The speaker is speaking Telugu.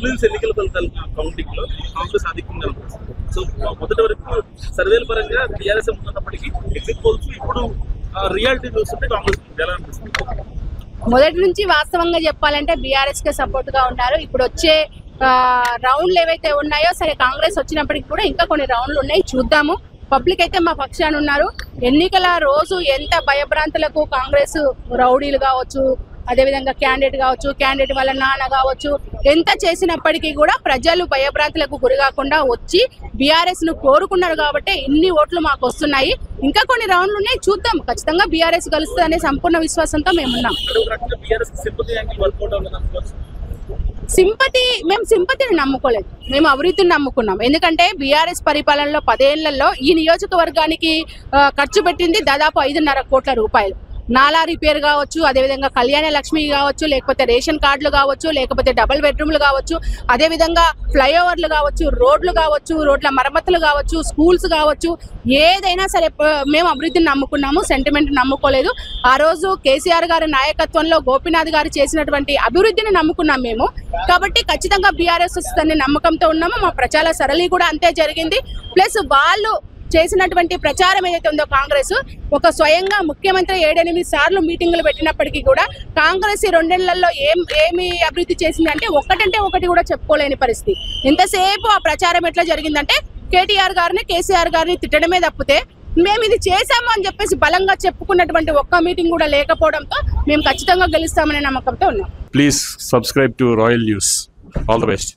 జూబ్లీహిల్స్ ఎన్నికల ఫలితాల కౌంటింగ్ లో కాంగ్రెస్ ఆధిక్యంగా ఉంది. సో మొదటి వరకు సర్వేల పరంగా టీఆర్ఎస్ ఉన్నప్పటికీ ఎగ్జిట్ పోల్స్ ఇప్పుడు రియాలిటీ చూస్తుంటే కాంగ్రెస్ ఎలా అనిపిస్తుంది? మొదటి నుంచి వాస్తవంగా చెప్పాలంటే బీఆర్ఎస్ కే సపోర్ట్ గా ఉన్నారు. ఇప్పుడు వచ్చే రౌండ్లు ఏవైతే ఉన్నాయో సరే, కాంగ్రెస్ వచ్చినప్పటికి కూడా ఇంకా కొన్ని రౌండ్లు ఉన్నాయి, చూద్దాము. పబ్లిక్ అయితే మా పక్షాన ఉన్నారు. ఎన్నికల రోజు ఎంత భయభ్రాంతులకు కాంగ్రెస్ రౌడీలు కావచ్చు, అదేవిధంగా క్యాండిడేట్ కావచ్చు, క్యాండిడేట్ వాళ్ళ నాన్న కావచ్చు, ఎంత చేసినప్పటికీ కూడా ప్రజలు భయభ్రాంతులకు గురి కాకుండా వచ్చి బీఆర్ఎస్ ను కోరుకున్నారు కాబట్టి ఇన్ని ఓట్లు మాకు వస్తున్నాయి. ఇంకా కొన్ని రౌండ్లు ఉన్నాయి, చూద్దాం. ఖచ్చితంగా బీఆర్ఎస్ గెలుస్తుంది అనే సంపూర్ణ విశ్వాసంతో మేమున్నాం. మేము సింపతిని నమ్ముకోలేదు, మేము అభివృద్ధిని నమ్ముకున్నాం. ఎందుకంటే బీఆర్ఎస్ పరిపాలనలో 10 ఏళ్లలో ఈ నియోజకవర్గానికి ఖర్చు పెట్టింది దాదాపు 5.5 కోట్ల రూపాయలు. నాలా రిపేర్ కావచ్చు, అదేవిధంగా కళ్యాణ లక్ష్మి కావచ్చు, లేకపోతే రేషన్ కార్డులు కావచ్చు, లేకపోతే డబుల్ బెడ్రూమ్లు కావచ్చు, అదేవిధంగా ఫ్లైఓవర్లు కావచ్చు, రోడ్లు కావచ్చు, రోడ్ల మరమ్మతులు కావచ్చు, స్కూల్స్ కావచ్చు, ఏదైనా సరే మేము అభివృద్ధిని నమ్ముకున్నాము, సెంటిమెంట్ నమ్ముకోలేదు. ఆ రోజు కేసీఆర్ గారి నాయకత్వంలో గోపీనాథ్ గారు చేసినటువంటి అభివృద్ధిని నమ్ముకున్నాం మేము. కాబట్టి ఖచ్చితంగా బీఆర్ఎస్ వస్తుందని నమ్మకంతో ఉన్నాము. మా ప్రచార సరళి కూడా అంతే జరిగింది. ప్లస్ వాళ్ళు చేసినటువంటి ప్రచారం ఏదైతే ఉందో కాంగ్రెస్, ఒక స్వయంగా ముఖ్యమంత్రి 7-8 సార్లు మీటింగులు పెట్టినప్పటికీ కూడా కాంగ్రెస్ 2 ఏళ్లలో ఏమి అభివృద్ధి చేసిందంటే ఒకటి కూడా చెప్పుకోలేని పరిస్థితి. ఎంతసేపు ఆ ప్రచారం ఎట్లా జరిగిందంటే కేటీఆర్ గారిని, కేసీఆర్ గారిని తిట్టడమే తప్పితే మేము ఇది చేశాము అని చెప్పేసి బలంగా చెప్పుకున్నటువంటి ఒక్క మీటింగ్ కూడా లేకపోవడంతో మేము ఖచ్చితంగా గెలుస్తామనే నమ్మకంతో ఉన్నాం. Please subscribe to royal news. All the best.